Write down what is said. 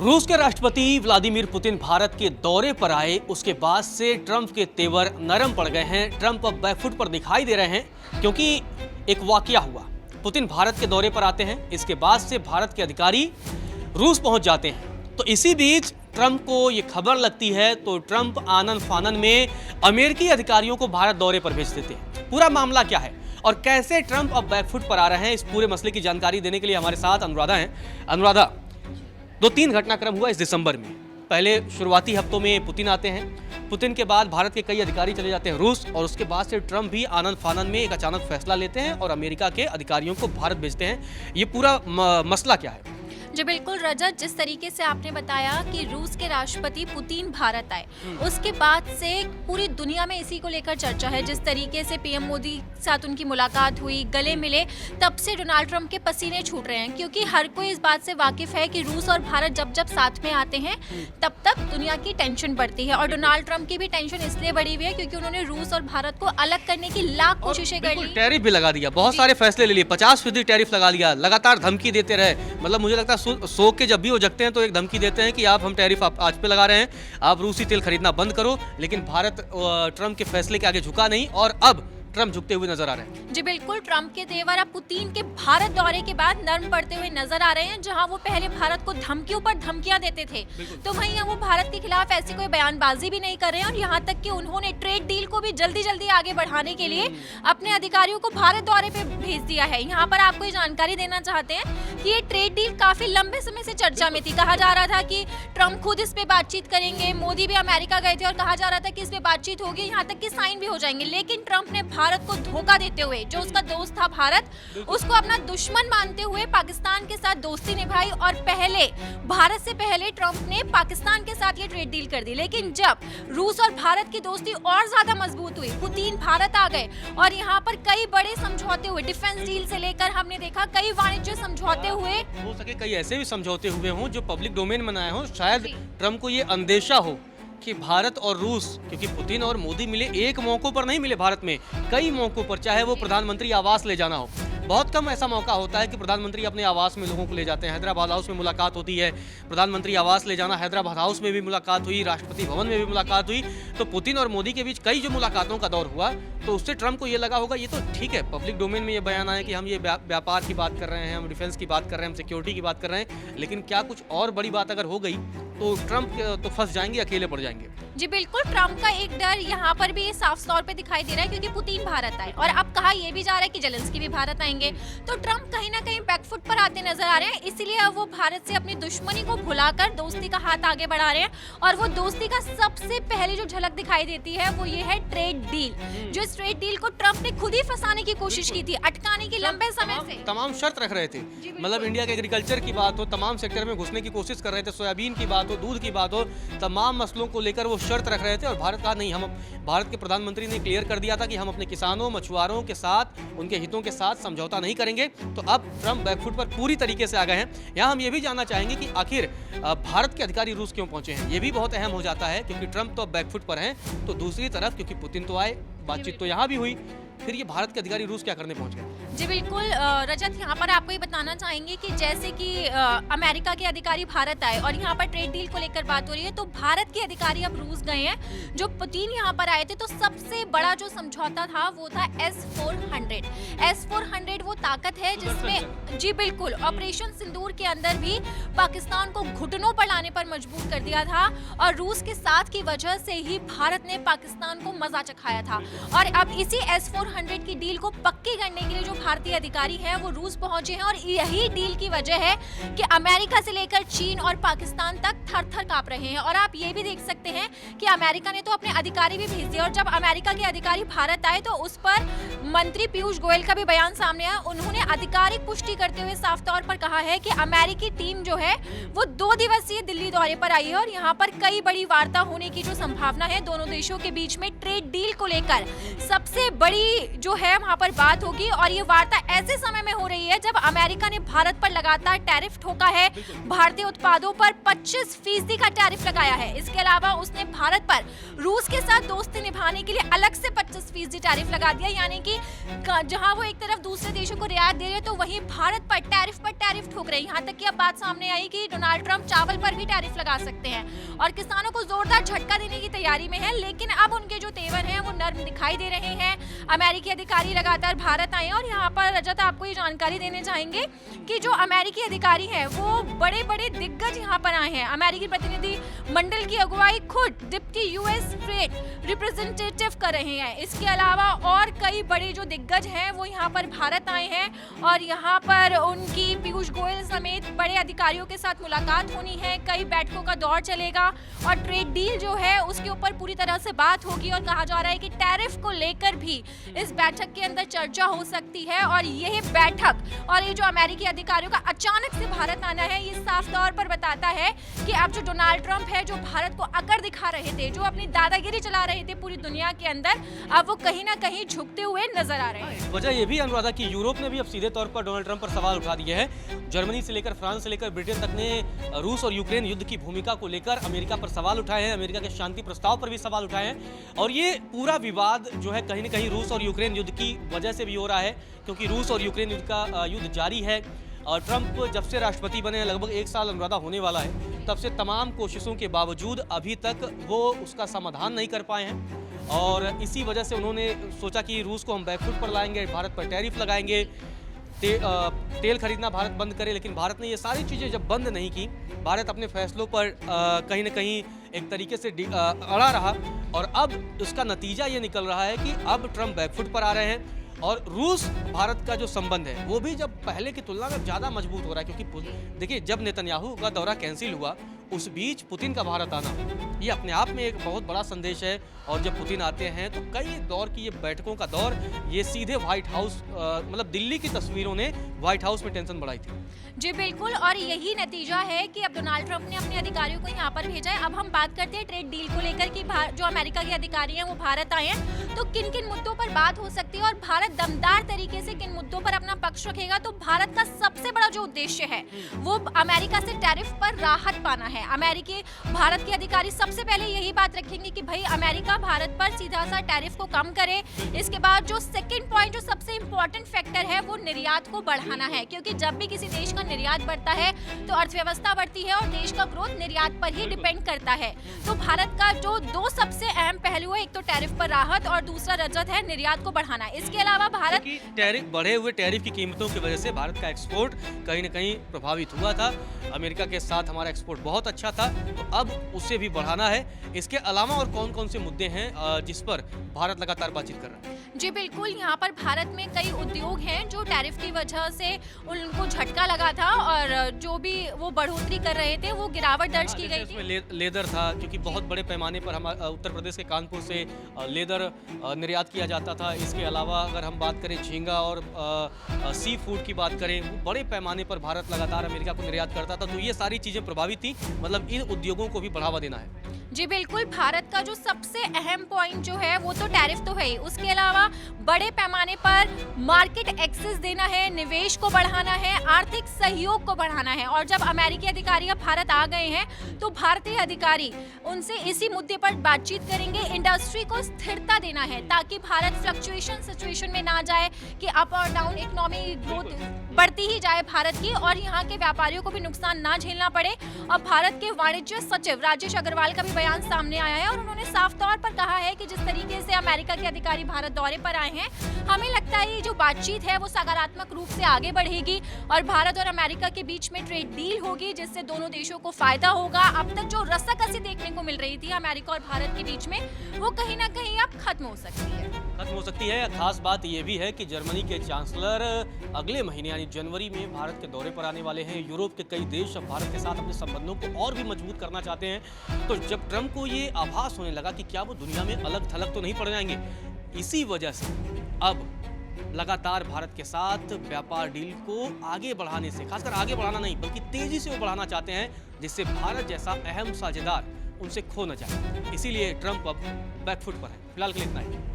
रूस के राष्ट्रपति व्लादिमीर पुतिन भारत के दौरे पर आए, उसके बाद से ट्रंप के तेवर नरम पड़ गए हैं। ट्रंप अब बैकफुट पर दिखाई दे रहे हैं क्योंकि एक वाकया हुआ। पुतिन भारत के दौरे पर आते हैं, इसके बाद से भारत के अधिकारी रूस पहुंच जाते हैं। तो इसी बीच ट्रंप को ये खबर लगती है तो ट्रंप आनन फानन में अमेरिकी अधिकारियों को भारत दौरे पर भेज देते हैं। पूरा मामला क्या है और कैसे ट्रंप अब बैकफुट पर आ रहे हैं, इस पूरे मसले की जानकारी देने के लिए हमारे साथ अनुराधा हैं। अनुराधा, 2-3 घटनाक्रम हुआ इस दिसंबर में। पहले शुरुआती हफ्तों में पुतिन आते हैं, पुतिन के बाद भारत के कई अधिकारी चले जाते हैं रूस, और उसके बाद से ट्रंप भी आनन फानन में एक अचानक फैसला लेते हैं और अमेरिका के अधिकारियों को भारत भेजते हैं। ये पूरा मसला क्या है? जी बिल्कुल रजत, जिस तरीके से आपने बताया कि रूस के राष्ट्रपति पुतिन भारत आए, उसके बाद से पूरी दुनिया में इसी को लेकर चर्चा है। जिस तरीके से पीएम मोदी के साथ उनकी मुलाकात हुई, गले मिले, तब से डोनाल्ड ट्रंप के पसीने छूट रहे हैं, क्योंकि हर कोई इस बात से वाकिफ है कि रूस और भारत जब जब साथ में आते हैं तब तक दुनिया की टेंशन बढ़ती है। और डोनाल्ड ट्रंप की भी टेंशन इसलिए बढ़ी हुई है क्योंकि उन्होंने रूस और भारत को अलग करने की लाख कोशिशें कर ली। टैरिफ भी लगा दिया, बहुत सारे फैसले ले लिए, 50% टैरिफ लगा लिया, लगातार धमकी देते रहे। मतलब मुझे लगता है सो के जब भी वो जगते हैं तो एक धमकी देते हैं कि आप हम टैरिफ आज पे लगा रहे हैं, आप रूसी तेल खरीदना बंद करो। लेकिन भारत ट्रंप के फैसले के आगे झुका नहीं और अब ट्रंप झुकते हुए नजर आ रहे हैं। जी बिल्कुल, ट्रंप के तेवर अब पुतिन के भारत दौरे के बाद नर्म पड़ते हुए नजर आ रहे हैं। जहां वो पहले भारत को धमकियों पर धमकियां देते थे, तो वहीं वो भारत के खिलाफ ऐसी कोई बयानबाजी भी नहीं कर रहे हैं। और यहां तक कि उन्होंने ट्रेड डील को भी जल्दी जल्दी आगे बढ़ाने के लिए अपने अधिकारियों को भारत दौरे पे भेज दिया है। यहाँ पर आपको ये जानकारी देना चाहते हैं कि ये ट्रेड डील काफी लंबे समय से चर्चा में थी। कहा जा रहा था कि ट्रंप खुद इस पे बातचीत करेंगे, मोदी भी अमेरिका गए थे और कहा जा रहा था कि इस पे बातचीत होगी, यहाँ तक कि साइन भी हो जाएंगे। लेकिन ट्रंप ने भारत को धोखा देते हुए, जो उसका दोस्त था भारत, उसको अपना दुश्मन मानते हुए पाकिस्तान के साथ दोस्ती निभाई। और भारत से पहले ट्रंप ने पाकिस्तान के साथ ये ट्रेड डील कर दी। लेकिन जब रूस और भारत की दोस्ती और ज्यादा मजबूत हुई, पुतिन भारत आ गए और यहाँ पर कई बड़े समझौते हुए, डिफेंस डील से लेकर हमने देखा कई वाणिज्य समझौते हुए। हो सके कई ऐसे भी समझौते हुए हों जो पब्लिक डोमेन में आए हों। शायद ट्रंप को ये अंदेशा हो कि भारत और रूस, क्योंकि पुतिन और मोदी मिले एक मौकों पर नहीं मिले, भारत में कई मौकों पर, चाहे वो प्रधानमंत्री आवास ले जाना हो। बहुत कम ऐसा मौका होता है कि प्रधानमंत्री अपने आवास में लोगों को ले जाते हैं। हैदराबाद हाउस में मुलाकात होती है, प्रधानमंत्री आवास ले जाना, हैदराबाद हाउस में भी मुलाकात हुई, राष्ट्रपति भवन में भी मुलाकात हुई। तो पुतिन और मोदी के बीच कई जो मुलाकातों का दौर हुआ, तो उससे ट्रंप को ये लगा होगा ये तो ठीक है, पब्लिक डोमेन में ये बयान आया कि हम ये व्यापार की बात कर रहे हैं, हम डिफेंस की बात कर रहे हैं, हम सिक्योरिटी की बात कर रहे हैं, लेकिन क्या कुछ और बड़ी बात अगर हो गई तो ट्रंप तो फंस जाएंगे, अकेले पड़ जाएंगे। जी बिल्कुल, ट्रंप का एक डर यहाँ पर भी साफ तौर पे दिखाई दे रहा है, क्योंकि पुतिन भारत आए और अब कहा यह भी जा रहा है कि जेलेंस्की भी भारत आएंगे। तो ट्रंप कहीं ना कहीं बैकफुट पर आते नजर आ रहे हैं। इसलिए अब वो भारत से अपनी दुश्मनी को भुलाकर दोस्ती का हाथ आगे बढ़ा रहे हैं। और वो दोस्ती का सबसे पहले जो झलक दिखाई देती है वो ये है ट्रेड डील। जो इस ट्रेड डील को ट्रंप ने खुद ही फंसाने की कोशिश की थी, अटकाने की लंबे समय से तमाम शर्त रख रहे थे। मतलब इंडिया के एग्रीकल्चर की बात हो, तमाम सेक्टर में घुसने की कोशिश कर रहे थे, सोयाबीन की बात हो, दूध की बात हो, तमाम मसलों को लेकर वो शर्त रख रहे थे। और भारत कहा नहीं, हम भारत के प्रधानमंत्री ने क्लियर कर दिया था कि हम अपने किसानों, मछुआरों के साथ, उनके हितों के साथ समझौता नहीं करेंगे। तो अब ट्रंप बैकफुट पर पूरी तरीके से आ गए हैं। यहाँ हम ये भी जानना चाहेंगे कि आखिर भारत के अधिकारी रूस क्यों पहुंचे हैं। ये भी बहुत अहम हो जाता है, क्योंकि ट्रंप तो अब बैकफुट पर हैं, तो दूसरी तरफ क्योंकि पुतिन तो आए, बातचीत तो यहाँ भी हुई, फिर ये भारत के अधिकारी रूस क्या करने पहुंच गए? जी बिल्कुल रजत, यहाँ पर आपको ये बताना चाहेंगे कि जैसे कि अमेरिका के अधिकारी भारत आए और यहाँ पर ट्रेड डील को लेकर बात हो रही है, तो भारत के अधिकारी अब रूस गए हैं। जो पुतिन यहाँ पर आए थे, तो सबसे बड़ा जो समझौता था वो था S-400। S-400 वो ताकत है जिसमें, जी बिल्कुल, ऑपरेशन सिंदूर के अंदर भी पाकिस्तान को घुटनों पर लाने पर मजबूर कर दिया था। और रूस के साथ की वजह से ही भारत ने पाकिस्तान को मजा चखाया था। और अब इसी S-400 की डील को पक्की करने के लिए जो भारतीय अधिकारी हैं वो रूस पहुंचे हैं। और यही डील की वजह है कि अमेरिका से लेकर चीन और पाकिस्तान तक थर-थर कांप रहे हैं। और आप ये भी देख सकते हैं कि अमेरिका ने तो अपने अधिकारी भी भेज दिए, और जब अमेरिका के अधिकारी भारत आए तो उस पर मंत्री पीयूष गोयल का भी बयान सामने आया। उन्होंने आधिकारिक पुष्टि करते हुए साफ तौर पर कहा है कि अमेरिकी टीम जो है वो 2 दिवसीय दिल्ली दौरे पर आई है और यहाँ पर कई बड़ी वार्ता होने की जो संभावना है दोनों देशों के बीच में ट्रेड डील को लेकर। सबसे बड़ी की जो है वहां पर बात होगी। और ये वार्ता ऐसे समय में हो रही है जब अमेरिका ने भारत पर लगातार टैरिफ ठोका है, भारतीय उत्पादों पर 25% का टैरिफ लगाया है। इसके अलावा उसने भारत पर रूस के साथ दोस्ती निभाने के लिए अलग से 25% टैरिफ लगा दिया, यानी कि जहां वो एक तरफ दूसरे देशों को रियायत दे रहे हैं तो वहीं भारत पर टैरिफ ठोक रहे हैं। यहाँ तक कि अब बात सामने आई कि डोनाल्ड ट्रंप चावल पर भी टैरिफ लगा सकते हैं और किसानों को जोरदार झटका देने की तैयारी में है। लेकिन अब उनके जो तेवर हैं वो नर्म दिखाई दे रहे हैं। अमेरिकी अधिकारी लगातार भारत आए हैं और यहाँ पर रजत आपको ये जानकारी देने चाहेंगे कि जो अमेरिकी अधिकारी हैं वो बड़े बड़े दिग्गज यहाँ पर आए हैं। अमेरिकी प्रतिनिधि मंडल की अगुवाई खुद डिप्टी यूएस ट्रेड रिप्रेजेंटेटिव कर रहे हैं। इसके अलावा और कई बड़े जो दिग्गज हैं वो यहाँ पर भारत आए हैं और यहाँ पर उनकी पीयूष गोयल समेत बड़े अधिकारियों के साथ मुलाकात होनी है। कई बैठकों का दौर चलेगा और ट्रेड डील जो है उसके ऊपर पूरी तरह से बात होगी और कहा जा रहा है कि टैरिफ को लेकर भी इस बैठक के अंदर चर्चा हो सकती है। और यह बैठक और ये जो अमेरिकी अधिकारियों का अचानक से भारत आना है ये साफ तौर पर बताता है कि अब जो डोनाल्ड ट्रंप है, जो भारत को अकड़ दिखा रहे थे, जो अपनी दादागिरी चला रहे थे पूरी दुनिया के अंदर, अब वो कहीं ना कहीं झुकते हुए नजर आ रहे हैं। वजह ये भी अनुराधा कि यूरोप ने भी अब सीधे तौर पर डोनाल्ड ट्रंप पर सवाल उठा दिए हैं। जर्मनी से लेकर फ्रांस से लेकर ब्रिटेन तक ने रूस और यूक्रेन युद्ध की भूमिका को लेकर अमेरिका पर सवाल उठाए हैं, अमेरिका के शांति प्रस्ताव पर भी सवाल उठाए हैं। और ये पूरा विवाद जो है कहीं न कहीं रूस और यूक्रेन युद्ध की वजह से भी हो रहा है, क्योंकि रूस और यूक्रेन युद्ध का युद्ध जारी है। और ट्रंप जब से राष्ट्रपति बने हैं, लगभग 1 साल अनुराधा होने वाला है, तब से तमाम कोशिशों के बावजूद अभी तक वो उसका समाधान नहीं कर पाए हैं। और इसी वजह से उन्होंने सोचा कि रूस को हम बैकफुट पर लाएंगे, भारत पर टैरिफ लगाएंगे, तेल खरीदना भारत बंद करे। लेकिन भारत ने ये सारी चीज़ें जब बंद नहीं की, भारत अपने फैसलों पर कहीं ना कहीं एक तरीके से अड़ा रहा। और अब उसका नतीजा ये निकल रहा है कि अब ट्रंप बैकफुट पर आ रहे हैं और रूस भारत का जो संबंध है वो भी जब पहले की तुलना में ज़्यादा मजबूत हो रहा है। क्योंकि देखिए, जब नेतन्याहू का दौरा कैंसिल हुआ उस बीच पुतिन का भारत आना ये अपने आप में एक बहुत बड़ा संदेश है। और जब पुतिन आते हैं तो कई दौर की ये बैठकों का दौर, ये सीधे व्हाइट हाउस मतलब दिल्ली की तस्वीरों ने व्हाइट हाउस में टेंशन बढ़ाई थी। जी बिल्कुल, और यही नतीजा है कि अब डोनाल्ड ट्रंप ने अपने अधिकारियों को यहाँ पर भेजा है। अब हम बात करते हैं ट्रेड डील को लेकर कि जो अमेरिका के अधिकारी हैं वो भारत आए हैं, तो किन किन मुद्दों पर बात हो सकती है और भारत दमदार तरीके से किन मुद्दों पर अपना पक्ष रखेगा। तो भारत का सबसे बड़ा जो उद्देश्य है वो अमेरिका से टैरिफ पर राहत पाना है। अमेरिकी भारत के अधिकारी सबसे पहले यही बात रखेंगे कि भाई अमेरिका भारत पर सीधा सा टैरिफ को कम करे। इसके बाद जो सेकंड पॉइंट, जो सबसे इंपॉर्टेंट फैक्टर है, वो निर्यात को बढ़ाना है, क्योंकि जब भी किसी देश का निर्यात बढ़ता है तो अर्थव्यवस्था बढ़ती है और देश का ग्रोथ निर्यात पर ही डिपेंड करता है। तो भारत का जो 2 सबसे अहम पहलू है, एक तो टैरिफ पर राहत और दूसरा रजत है निर्यात को बढ़ाना। इसके अलावा भारत टैरिफ बढ़े हुए टैरिफ की कीमतों की वजह से भारत का एक्सपोर्ट कहीं न कहीं प्रभावित हुआ था। अमेरिका के साथ हमारा एक्सपोर्ट बहुत अच्छा था, तो अब उसे भी बढ़ाना है। इसके अलावा और कौन कौन से मुद्दे हैं जिस पर भारत लगातार बातचीत कर रहा है? जी बिल्कुल, यहाँ पर भारत में कई उद्योग हैं जो टैरिफ की वजह से उनको झटका लगा था और जो भी वो बढ़ोतरी कर रहे थे वो गिरावट दर्ज की गई थी। लेदर था, क्योंकि बहुत बड़े पैमाने पर हमारे उत्तर प्रदेश के कानपुर से लेदर निर्यात किया जाता था। इसके अलावा अगर हम बात करें झींगा और सी फूड की बात करें, वो बड़े पैमाने पर भारत लगातार अमेरिका को निर्यात करता था। तो ये सारी चीज़ें प्रभावित थी, मतलब इन उद्योगों को भी बढ़ावा देना है। जी बिल्कुल, भारत का जो सबसे अहम पॉइंट जो है वो तो टैरिफ तो है ही, उसके अलावा बड़े पैमाने पर मार्केट एक्सेस देना है, निवेश को बढ़ाना है, आर्थिक सहयोग को बढ़ाना है। और जब अमेरिकी अधिकारी अब भारत आ गए हैं तो भारतीय अधिकारी उनसे इसी मुद्दे पर बातचीत करेंगे। इंडस्ट्री को स्थिरता देना है ताकि भारत फ्लक्चुएशन सिचुएशन में ना जाए कि अप और डाउन इकोनॉमी ग्रोथ बढ़ती ही जाए भारत की और यहाँ के व्यापारियों को भी नुकसान ना झेलना पड़े। और भारत के वाणिज्य सचिव राजेश अग्रवाल का भी बयान सामने आया है और उन्होंने साफ तौर पर कहा है कि जिस तरीके से अमेरिका के अधिकारी भारत दौरे पर आए हैं, हमें लगता है ये जो बातचीत है वो सकारात्मक रूप से आगे बढ़ेगी और भारत और अमेरिका के बीच में ट्रेड डील होगी जिससे दोनों देशों को फायदा होगा। अब तक जो रस्साकसी देखने को मिल रही थी अमेरिका और भारत के बीच में, वो कहीं ना कहीं अब खत्म हो सकती है। खास बात यह भी है कि जर्मनी के चांसलर अगले महीने यानी जनवरी में भारत के दौरे पर आने वाले हैं। यूरोप के कई देश अब भारत के साथ अपने संबंधों को और भी मजबूत करना चाहते हैं। तो जब ट्रंप को ये आभास होने लगा कि क्या वो दुनिया में अलग थलग तो नहीं पड़ जाएंगे, इसी वजह से अब लगातार भारत के साथ व्यापार डील को आगे बढ़ाने से, खासकर आगे बढ़ाना नहीं बल्कि तेजी से वो बढ़ाना चाहते हैं, जिससे भारत जैसा अहम साझेदार उनसे खो न जाए। इसीलिए ट्रंप अब बैकफुट पर है। फिलहाल के लिए इतना ही।